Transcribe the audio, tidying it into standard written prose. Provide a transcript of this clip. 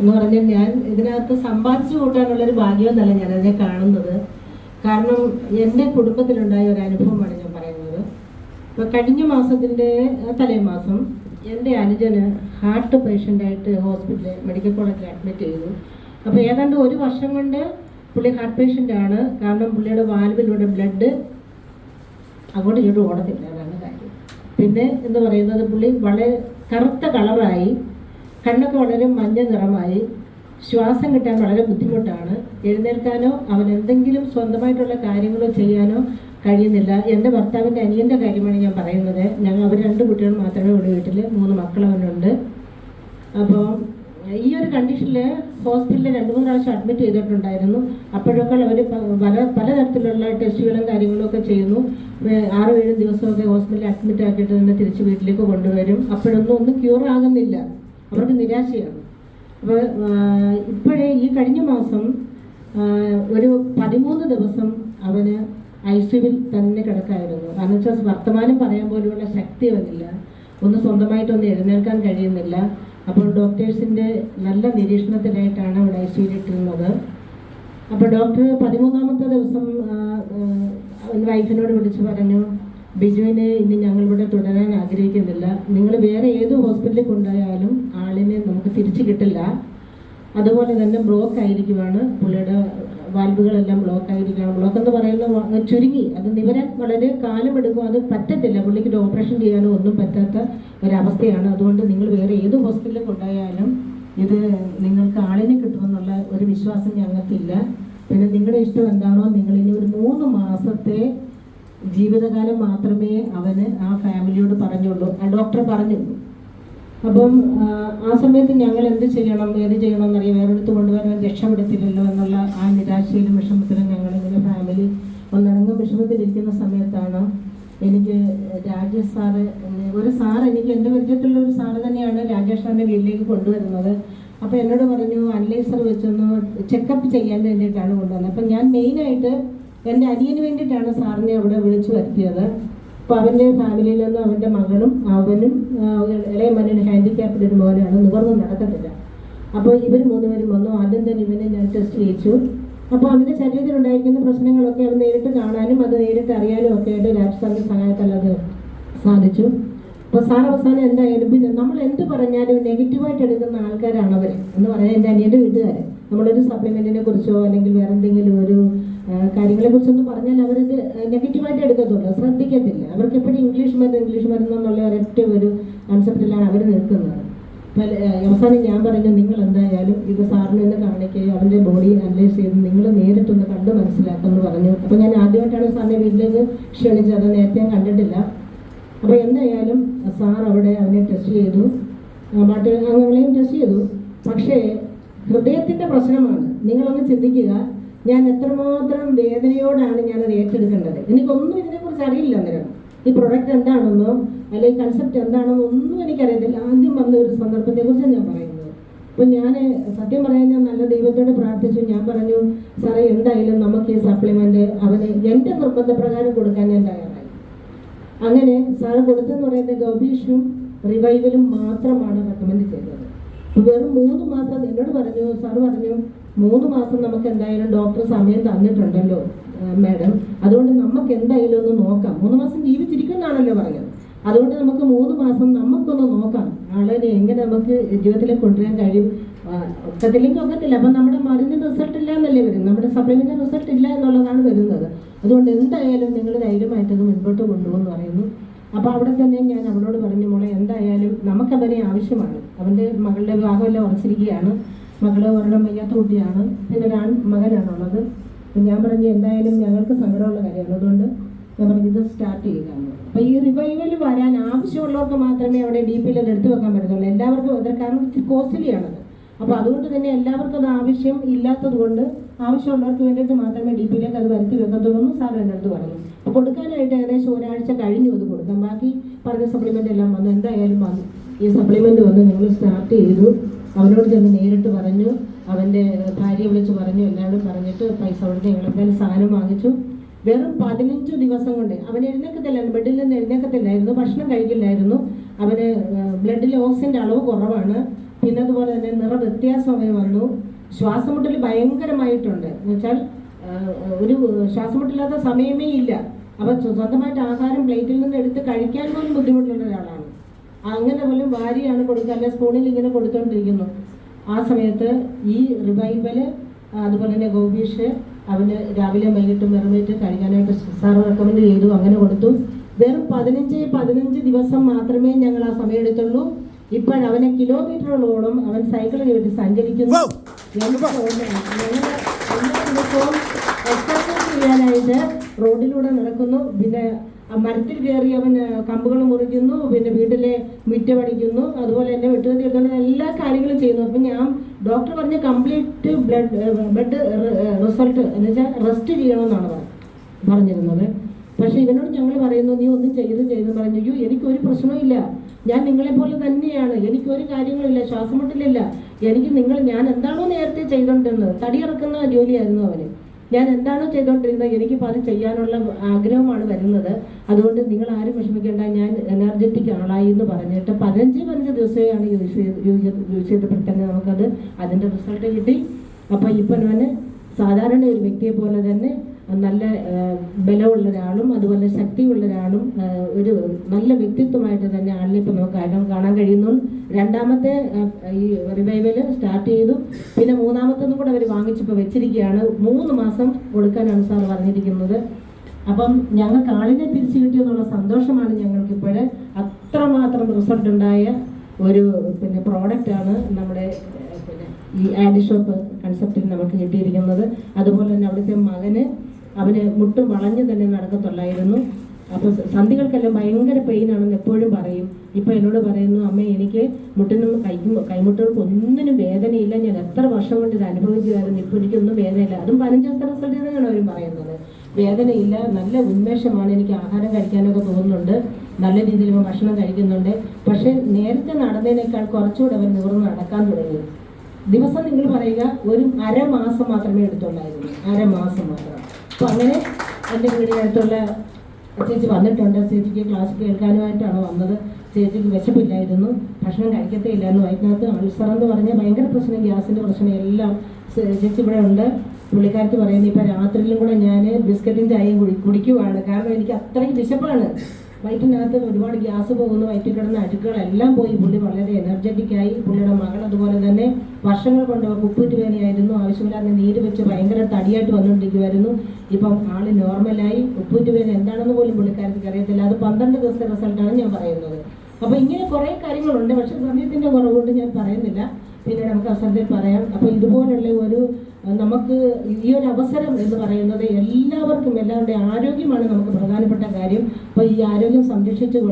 എന്ന് പറഞ്ഞാൽ ഞാൻ ഇതിനകത്ത് സമ്പാദിച്ചു കൂട്ടാനുള്ളൊരു ഭാഗ്യമൊന്നല്ല ഞാനതിനെ കാണുന്നത്. കാരണം എൻ്റെ കുടുംബത്തിലുണ്ടായ ഒരു അനുഭവമാണ് ഞാൻ പറയുന്നത്. ഇപ്പോൾ കഴിഞ്ഞ മാസത്തിൻ്റെ തലേമാസം എൻ്റെ അനുജന് ഹാർട്ട് പേഷ്യൻ്റായിട്ട് ഹോസ്പിറ്റലിൽ മെഡിക്കൽ കോളേജിൽ അഡ്മിറ്റ് ചെയ്തു. അപ്പോൾ ഏതാണ്ട് ഒരു വർഷം കൊണ്ട് പുള്ളി ഹാർട്ട് പേഷ്യൻ്റാണ്. കാരണം പുള്ളിയുടെ വാൽവിലൂടെ ബ്ലഡ് അങ്ങോട്ട് ഇങ്ങോട്ട് ഓടത്തില്ല, അതാണ് കാര്യം. പിന്നെ എന്ന് പറയുന്നത് പുള്ളി വളരെ കറുത്ത കളറായി, കണ്ണൊക്കെ വളരെ മഞ്ഞ നിറമായി, ശ്വാസം കിട്ടാൻ വളരെ ബുദ്ധിമുട്ടാണ്. എഴുന്നേൽക്കാനോ അവൻ എന്തെങ്കിലും സ്വന്തമായിട്ടുള്ള കാര്യങ്ങളോ ചെയ്യാനോ കഴിയുന്നില്ല. എൻ്റെ ഭർത്താവിൻ്റെ അനിയൻ്റെ കാര്യമാണ് ഞാൻ പറയുന്നത്. അവർ 2 കുട്ടികൾ മാത്രമേ ഉള്ളൂ വീട്ടിൽ, 3 മക്കൾ അവനുണ്ട്. അപ്പോൾ ഈ ഒരു കണ്ടീഷനിൽ ഹോസ്പിറ്റലിൽ 2-3 പ്രാവശ്യം അഡ്മിറ്റ് ചെയ്തിട്ടുണ്ടായിരുന്നു. അപ്പോഴൊക്കെ അവർ പലതരത്തിലുള്ള ടെസ്റ്റുകളും കാര്യങ്ങളും ഒക്കെ ചെയ്യുന്നു. 6-7 ദിവസമൊക്കെ ഹോസ്പിറ്റലിൽ അഡ്മിറ്റ് ആക്കിയിട്ട് തന്നെ തിരിച്ച് വീട്ടിലേക്ക് കൊണ്ടുവരും. ഒന്നും ക്യൂർ ആകുന്നില്ല, അവർക്ക് നിരാശയാണ്. അപ്പോൾ ഇപ്പോഴേ ഈ കഴിഞ്ഞ മാസം ഒരു 13 ദിവസം അവന് ICUവിൽ തന്നെ കിടക്കായിരുന്നു. കാരണം വെച്ചാൽ വർത്തമാനം പറയാൻ പോലുള്ള ശക്തി അവനില്ല, സ്വന്തമായിട്ടൊന്നും എഴുന്നേൽക്കാൻ കഴിയുന്നില്ല. അപ്പോൾ ഡോക്ടേഴ്സിൻ്റെ നല്ല നിരീക്ഷണത്തിലായിട്ടാണ് അവിടെ ICUവിൽ ഇട്ടിരുന്നത്. അപ്പോൾ ഡോക്ടർ 13ാമത്തെ ദിവസം വൈഫിനോട് വിളിച്ച് പറഞ്ഞു, ബിജുവിനെ ഇനി ഞങ്ങളിവിടെ തുടരാൻ ആഗ്രഹിക്കുന്നില്ല. നിങ്ങൾ വേറെ ഏത് ഹോസ്പിറ്റലിൽ കൊണ്ടുപോയാലും ആളിനെ നമുക്ക് തിരിച്ചു കിട്ടില്ല. അതുപോലെ തന്നെ ബ്ലോക്ക് ആയിരിക്കുവാണ്, പുള്ളിയുടെ വാൽവുകളെല്ലാം ബ്ലോക്ക് ആയിരിക്കുകയാണ്. ബ്ലോക്ക് എന്ന് പറയുന്നത് ചുരുങ്ങി, അത് നിവരാൻ വളരെ കാലമെടുക്കും, അത് പറ്റത്തില്ല. പുള്ളിക്ക് ഒരു ഓപ്പറേഷൻ ചെയ്യാനോ ഒന്നും പറ്റാത്ത ഒരവസ്ഥയാണ്. അതുകൊണ്ട് നിങ്ങൾ വേറെ ഏത് ഹോസ്പിറ്റലിൽ കൊണ്ടുപോയാലും ഇത് നിങ്ങൾക്ക് ആളിനെ കിട്ടുമെന്നുള്ള ഒരു വിശ്വാസം ഞങ്ങൾക്കില്ല. പിന്നെ നിങ്ങളുടെ ഇഷ്ടം എന്താണോ, നിങ്ങളിനി ഒരു 3 മാസത്തെ ജീവിതകാലം മാത്രമേ അവന് ആ ഫാമിലിയോട് പറഞ്ഞുള്ളൂ, ആ ഡോക്ടർ പറഞ്ഞുള്ളൂ. അപ്പം ആ സമയത്ത് ഞങ്ങൾ എന്ത് ചെയ്യണം, ഏത് ചെയ്യണമെന്നറിയാം. വേറെടുത്ത് കൊണ്ടുവരാൻ രക്ഷപ്പെടുത്തില്ലല്ലോ എന്നുള്ള ആ നിരാശയിലും വിഷമത്തിലും ഞങ്ങളിങ്ങനെ ഫാമിലി ഒന്നടങ്കം വിഷമത്തിലിരിക്കുന്ന സമയത്താണ് എനിക്ക് രാജേഷ് സാറ്, ഒരു സാറ്, എനിക്ക് എൻ്റെ പരിചയത്തിലുള്ള ഒരു സാറ് തന്നെയാണ് രാജേഷ് സാറിൻ്റെ വീട്ടിലേക്ക് കൊണ്ടുവരുന്നത്. അപ്പോൾ എന്നോട് പറഞ്ഞു അനലൈസർ വെച്ചൊന്ന് ചെക്കപ്പ് ചെയ്യാൻ വേണ്ടിയിട്ടാണ് കൊണ്ടുവന്നത്. അപ്പം ഞാൻ മെയിനായിട്ട് എൻ്റെ അനിയന് വേണ്ടിയിട്ടാണ് സാറിനെ അവിടെ വിളിച്ചു വരുത്തിയത്. അപ്പോൾ അവൻ്റെ ഫാമിലിയിൽ നിന്ന് അവൻ്റെ മകളും അവനും ഇളയ മകനും ഹാൻഡിക്യാപ്ഡ് ഒരു മോനാണ്, നിവർന്ന് നടക്കത്തില്ല. അപ്പോൾ ഇവർ 3 പേരും വന്നു. ആദ്യം തന്നെ ഇവനെ ഞാൻ ടെസ്റ്റ് ചെയ്യിച്ചു. അപ്പോൾ അവൻ്റെ ശരീരത്തിലുണ്ടായിരിക്കുന്ന പ്രശ്നങ്ങളൊക്കെ അവൻ നേരിട്ട് കാണാനും അത് നേരിട്ട് അറിയാനും ഒക്കെ ആയിട്ട് രാജ് സാറിൻ്റെ സഹായത്താൽ അത് സാധിച്ചു. അപ്പോൾ സാർ അവസാനം എന്തായാലും പിന്നെ നമ്മൾ എന്ത് പറഞ്ഞാലും നെഗറ്റീവായിട്ട് എടുക്കുന്ന ആൾക്കാരാണ് അവർ എന്ന് പറയാൻ എൻ്റെ അനിയൻ്റെ വീട്ടുകാർ. നമ്മളൊരു സപ്ലിമെൻറ്റിനെ കുറിച്ചോ അല്ലെങ്കിൽ വേറെ എന്തെങ്കിലും ഒരു കാര്യങ്ങളെക്കുറിച്ചൊന്നും പറഞ്ഞാൽ അവരത് നെഗറ്റീവായിട്ട് എടുക്കത്തുള്ളൂ, ശ്രദ്ധിക്കത്തില്ല. അവർക്ക് എപ്പോഴും ഇംഗ്ലീഷ് മരുന്ന് എന്നുള്ള ഒരൊറ്റ ഒരു കൺസെപ്റ്റിലാണ് അവർ നിൽക്കുന്നത്. അവസാനം ഞാൻ പറഞ്ഞു, നിങ്ങൾ എന്തായാലും ഇത് സാറിനെ ഒന്ന് കാണിക്കുകയും അവൻ്റെ ബോഡി അനലൈസ് ചെയ്ത് നിങ്ങൾ നേരിട്ടൊന്ന് കണ്ട് മനസ്സിലാക്കുമെന്ന് പറഞ്ഞു. അപ്പോൾ ഞാൻ ആദ്യമായിട്ടാണ് സാറിനെ വീട്ടിലേക്ക് ക്ഷണിച്ചത്, നേരത്തെ ഞാൻ കണ്ടിട്ടില്ല. അപ്പോൾ എന്തായാലും സാർ അവിടെ അവനെ ടെസ്റ്റ് ചെയ്തു, മറ്റ് അംഗങ്ങളെയും ടെസ്റ്റ് ചെയ്തു. പക്ഷേ ഹൃദയത്തിൻ്റെ പ്രശ്നമാണ്. നിങ്ങളൊന്ന് ചിന്തിക്കുക, ഞാൻ എത്രമാത്രം വേദനയോടാണ് ഞാനത് ഏറ്റെടുക്കേണ്ടത്. എനിക്കൊന്നും ഇതിനെക്കുറിച്ച് അറിയില്ല. അന്നേരം ഈ പ്രൊഡക്റ്റ് എന്താണെന്നോ അല്ലെങ്കിൽ കൺസെപ്റ്റ് എന്താണെന്നോ ഒന്നും എനിക്കറിയത്തില്ല. ആദ്യം വന്ന ഒരു സന്ദർഭത്തെക്കുറിച്ചാണ് ഞാൻ പറയുന്നത്. അപ്പോൾ ഞാൻ സത്യം പറയാൻ ഞാൻ നല്ല ദൈവത്തോട് പ്രാർത്ഥിച്ചു. ഞാൻ പറഞ്ഞു, സാറേ എന്തായാലും നമുക്ക് ഈ സപ്ലിമെൻറ്റ് അവന് എൻ്റെ നിർബന്ധപ്രകാരം കൊടുക്കാൻ ഞാൻ തയ്യാറായി. അങ്ങനെ സാറ് കൊടുത്തെന്ന് പറയുന്നത് ഗൗബീഷും റിവൈവലും മാത്രമാണ് റെക്കമെൻഡ് ചെയ്തത്. വെറും 3 മാസം എന്നോട് പറഞ്ഞു, സാറ് പറഞ്ഞു 3 മാസം നമുക്ക് എന്തായാലും ഡോക്ടർ സമയം തന്നിട്ടുണ്ടല്ലോ മാഡം, അതുകൊണ്ട് നമുക്ക് എന്തായാലും ഒന്ന് നോക്കാം. 3 മാസം ജീവിച്ചിരിക്കുമെന്നാണല്ലോ പറഞ്ഞത്. അതുകൊണ്ട് നമുക്ക് 3 മാസം നമുക്കൊന്ന് നോക്കാം ആളെ എങ്ങനെ നമുക്ക് ജീവിതത്തിലേക്ക് കൊണ്ടുവരാൻ കഴിയും. ഒക്കത്തില്ലെങ്കിൽ ഒക്കത്തില്ല. അപ്പം നമ്മുടെ മരുന്നിന് റിസൾട്ട് ഇല്ല എന്നല്ലേ വരും, നമ്മുടെ സപ്ലിമെൻറ്റിന് റിസൾട്ട് ഇല്ല എന്നുള്ളതാണ് വരുന്നത്. അതുകൊണ്ട് എന്തായാലും നിങ്ങൾ ധൈര്യമായിട്ടത് മുൻപോട്ട് കൊണ്ടുപോകുമെന്ന് പറയുന്നു. അപ്പോൾ അവിടെ തന്നെ ഞാൻ അവളോട് പറഞ്ഞു, മോളെ എന്തായാലും നമുക്കവനെ ആവശ്യമാണ്. അവൻ്റെ മകളുടെ വിവാഹമെല്ലാം ഉറച്ചിരിക്കുകയാണ്. മകള് ഒരെണ്ണം വയ്യാത്ത കുട്ടിയാണ്, പിന്നെ ഒരു മകനാണുള്ളത്. അപ്പം ഞാൻ പറഞ്ഞു എന്തായാലും ഞങ്ങൾക്ക് സങ്കടമുള്ള കാര്യമാണ്, അതുകൊണ്ട് ഞാൻ പറഞ്ഞു ഇത് സ്റ്റാർട്ട് ചെയ്യുകയാണ്. അപ്പോൾ ഈ റിവൈവൽ വരാൻ ആവശ്യമുള്ളവർക്ക് മാത്രമേ അവിടെ DPL എടുത്തു വെക്കാൻ പറ്റത്തുള്ളൂ. എല്ലാവർക്കും അത് കാരണം ഇച്ചിരി കോസ്റ്റ്ലിയാണത്. അപ്പോൾ അതുകൊണ്ട് തന്നെ എല്ലാവർക്കും അത് ആവശ്യം ഇല്ലാത്തത് കൊണ്ട് ആവശ്യമുള്ളവർക്ക് വേണ്ടിയിട്ട് മാത്രമേ DPL അത് വരുത്തി വെക്കത്തുള്ളൂ എന്ന് സാർ എൻ്റെ അടുത്ത് പറഞ്ഞു. അപ്പോൾ കൊടുക്കാനായിട്ട് ഏകദേശം ഒരാഴ്ച കഴിഞ്ഞു അത് കൊടുക്കാം. ബാക്കി പറഞ്ഞ സപ്ലിമെൻ്റ് എല്ലാം വന്നു. എന്തായാലും വന്നു ഈ സപ്ലിമെൻ്റ് വന്ന് ഞങ്ങൾ സ്റ്റാർട്ട് ചെയ്തു. അവനോട് ചെന്ന് നേരിട്ട് പറഞ്ഞു, അവൻ്റെ ഭാര്യയെ വിളിച്ച് പറഞ്ഞു, എല്ലാവരും പറഞ്ഞിട്ട് പൈസ കൊടുത്ത് ഞങ്ങളെന്തായാലും സാധനം വാങ്ങിച്ചു. വെറും 15 ദിവസം കൊണ്ട് അവൻ എഴുന്നേക്കത്തില്ലായിരുന്നു, ബെഡിൽ നിന്ന് എഴുന്നേക്കത്തില്ലായിരുന്നു, ഭക്ഷണം കഴിക്കില്ലായിരുന്നു. അവന് ബ്ലഡിൽ ഓക്സിജൻ്റെ അളവ് കുറവാണ്. പിന്നെ അതുപോലെ തന്നെ നിറവ്യത്യാസം അവന് വന്നു. ശ്വാസമുട്ടൽ ഭയങ്കരമായിട്ടുണ്ട്. എന്ന് വെച്ചാൽ ഒരു ശ്വാസമുട്ടില്ലാത്ത സമയമേ ഇല്ല. അപ്പം സ്വന്തമായിട്ട് ആഹാരം പ്ലേറ്റിൽ നിന്ന് എടുത്ത് കഴിക്കാൻ പോലും ബുദ്ധിമുട്ടുള്ള ഒരാളാണ്. അങ്ങനെ പോലും വാരിയാണ് കൊടുക്കുക, അല്ലെ സ്പൂണിൽ ഇങ്ങനെ കൊടുത്തുകൊണ്ടിരിക്കുന്നു. ആ സമയത്ത് ഈ റിവൈവല് അതുപോലെ തന്നെ ഗോപീഷ് അവന് രാവിലെ വൈകിട്ടും വെറുമേറ്റ് കഴിക്കാനായിട്ട് സാറ് റെക്കമെൻഡ് ചെയ്തു. അങ്ങനെ കൊടുത്തു. വെറും 15 ദിവസം മാത്രമേ ഞങ്ങൾ ആ സമയം എടുത്തുള്ളൂ. ഇപ്പോഴവനെ കിലോമീറ്ററുകളോളം അവൻ സൈക്കിൾ ചവിട്ടി സഞ്ചരിക്കുന്നു. ദിവസവും എക്സർസൈസ് ചെയ്യാനായിട്ട് റോഡിലൂടെ നടക്കുന്നു. പിന്നെ മരത്തിൽ കയറി അവൻ കമ്പുകൾ മുറിക്കുന്നു, പിന്നെ വീട്ടിലെ മുറ്റമടിക്കുന്നു, അതുപോലെ തന്നെ വെട്ടുകത്തി എടുക്കുന്ന എല്ലാ കാര്യങ്ങളും ചെയ്യുന്നു. അപ്പം ഞാൻ ഡോക്ടർ പറഞ്ഞ കംപ്ലീറ്റ് ബ്ലഡ് റിസൾട്ട് എന്ന് വെച്ചാൽ റെസ്റ്റ് ചെയ്യണമെന്നാണ് പറഞ്ഞിരുന്നത്. പക്ഷെ ഇവനോട് ഞങ്ങൾ പറയുന്നു, നീ ഒന്നും ചെയ്ത് പറഞ്ഞു. അയ്യോ, എനിക്കൊരു പ്രശ്നവും ഇല്ല, ഞാൻ നിങ്ങളെപ്പോലെ തന്നെയാണ്, എനിക്കൊരു കാര്യങ്ങളില്ല, ശ്വാസമുട്ടിലില്ല, ഞാൻ എന്താണോ നേരത്തെ ചെയ്തുകൊണ്ടിരുന്നത്, തടിയിറക്കുന്ന ജോലിയായിരുന്നു അവന്, ഞാൻ എന്താണോ ചെയ്തുകൊണ്ടിരുന്നത്, എനിക്കിപ്പോൾ അത് ചെയ്യാനുള്ള ആഗ്രഹമാണ് വരുന്നത്. അതുകൊണ്ട് നിങ്ങൾ ആരും വിഷമിക്കേണ്ട, ഞാൻ എനർജറ്റിക് ആളായി എന്ന് പറഞ്ഞിട്ട് 15 ദിവസമാണ് യൂസ് ചെയ്തപ്പോൾ തന്നെ നമുക്കത് അതിൻ്റെ റിസൾട്ട് കിട്ടി. അപ്പോൾ ഇപ്പം അവന് സാധാരണ ഒരു വ്യക്തിയെ പോലെ തന്നെ നല്ല ബലമുള്ള ഒരാളും അതുപോലെ ശക്തിയുള്ള ഒരാളും ഒരു നല്ല വ്യക്തിത്വമായിട്ട് തന്നെ ആളിനെ ഇപ്പം നമുക്ക് കാണാൻ കഴിയുന്നു. രണ്ടാമത്തെ ഈ റിവൈവല് സ്റ്റാർട്ട് ചെയ്തു. പിന്നെ മൂന്നാമത്തൊന്നും കൂടെ അവർ വാങ്ങിച്ചപ്പോൾ വെച്ചിരിക്കുകയാണ്. 3 മാസം കൊടുക്കാനാണ് സാർ പറഞ്ഞിരിക്കുന്നത്. അപ്പം ഞങ്ങൾക്ക് ആളിനെ തിരിച്ചു കിട്ടിയെന്നുള്ള സന്തോഷമാണ് ഞങ്ങൾക്കിപ്പോൾ. അത്രമാത്രം റിസൾട്ട് ഉണ്ടായ ഒരു പ്രോഡക്റ്റാണ് നമ്മുടെ ഈ ആഡി ഷോപ്പ് കൺസെപ്റ്റിൽ നമുക്ക് കിട്ടിയിരിക്കുന്നത്. അതുപോലെ തന്നെ അവിടുത്തെ അവന് മുട്ടും വളഞ്ഞ് തന്നെ നടക്കത്തുള്ളായിരുന്നു. അപ്പോൾ സന്ധികൾക്കെല്ലാം ഭയങ്കര പെയിനാണെന്ന് എപ്പോഴും പറയും. ഇപ്പം എന്നോട് പറയുന്നു, അമ്മ എനിക്ക് മുട്ടിനും കൈമുട്ടുകൾക്ക് ഒന്നിനും വേദനയില്ല, ഞാൻ എത്ര വർഷം കൊണ്ട് ഇത് അനുഭവിക്കുമായിരുന്നു, ഇപ്പോൾ എനിക്കൊന്നും വേദനയില്ല. അതും 15 ദിവസത്തെ റിസൾട്ട് തന്നെയാണ് അവർ പറയുന്നത്. വേദനയില്ല, നല്ല ഉന്മേഷമാണ്, എനിക്ക് ആഹാരം കഴിക്കാനൊക്കെ തോന്നുന്നുണ്ട്, നല്ല രീതിയിൽ ഭക്ഷണം കഴിക്കുന്നുണ്ട്. പക്ഷേ നേരത്തെ നടന്നതിനേക്കാൾ കുറച്ചുകൂടെ അവൻ നിവർന്ന് നടക്കാൻ തുടങ്ങി. ദിവസം നിങ്ങൾ പറയുക, ഒരു 1/2 മാസം മാത്രമേ എടുത്തുള്ളായിരുന്നു, 1/2 മാസം മാത്രം. അപ്പോൾ അങ്ങനെ എൻ്റെ വീടിനടുത്തുള്ള ചേച്ചി വന്നിട്ടുണ്ട്. ചേച്ചിക്ക് ക്ലാസ് കേൾക്കാനുമായിട്ടാണ് വന്നത്. ചേച്ചിക്ക് വിശപ്പില്ലായിരുന്നു, ഭക്ഷണം കഴിക്കത്തേ ഇല്ലായിരുന്നു. വയറ്റിനകത്ത് അൾസർ എന്ന് പറഞ്ഞാൽ ഭയങ്കര പ്രശ്നം, ഗ്യാസിൻ്റെ പ്രശ്നം എല്ലാം. ചേച്ചി ഇവിടെ ഉണ്ട്. പുള്ളിക്കാരത്തി പറയുന്നത്, ഇപ്പം രാത്രിയിലും കൂടെ ഞാൻ ബിസ്ക്കറ്റും ചായയും കുടിക്കുവാണ്, കാരണം എനിക്ക് അത്രയും വിശപ്പാണ്. വയറ്റിനകത്ത് ഒരുപാട് ഗ്യാസ് പോകുന്നു, വയറ്റിൽ കിടന്ന അഴുക്കുകളെല്ലാം പോയി. പുള്ളി വളരെ എനർജറ്റിക്കായി. പുള്ളിയുടെ മകൾ അതുപോലെ തന്നെ വർഷങ്ങൾ കൊണ്ട് ഉപ്പൂറ്റ് വേദനയായിരുന്നു, ആവശ്യമില്ലാതെ നീര് വെച്ച് ഭയങ്കര തടിയായിട്ട് വന്നുകൊണ്ടിരിക്കുമായിരുന്നു. ഇപ്പം ആള് നോർമലായി. ഉപ്പൂറ്റ് വേദന എന്താണെന്ന് പോലും പുള്ളിക്കാർക്ക് അറിയത്തില്ല. അത് 12 ദിവസത്തെ റിസൾട്ടാണ് ഞാൻ പറയുന്നത്. അപ്പോൾ ഇങ്ങനെ കുറേ കാര്യങ്ങളുണ്ട്, പക്ഷെ സമയത്തിൻ്റെ കുറവുകൊണ്ട് ഞാൻ പറയുന്നില്ല, പിന്നീട് നമുക്ക് അവസരത്തിൽ പറയാം. അപ്പോൾ ഇതുപോലുള്ള നമുക്ക് ഈ ഒരു അവസരം എന്ന് പറയുന്നത് എല്ലാവർക്കും, എല്ലാവരുടെ ആരോഗ്യമാണ് നമുക്ക് പ്രധാനപ്പെട്ട കാര്യം. അപ്പോൾ ഈ ആരോഗ്യം സംരക്ഷിച്ചുകൊണ്ട്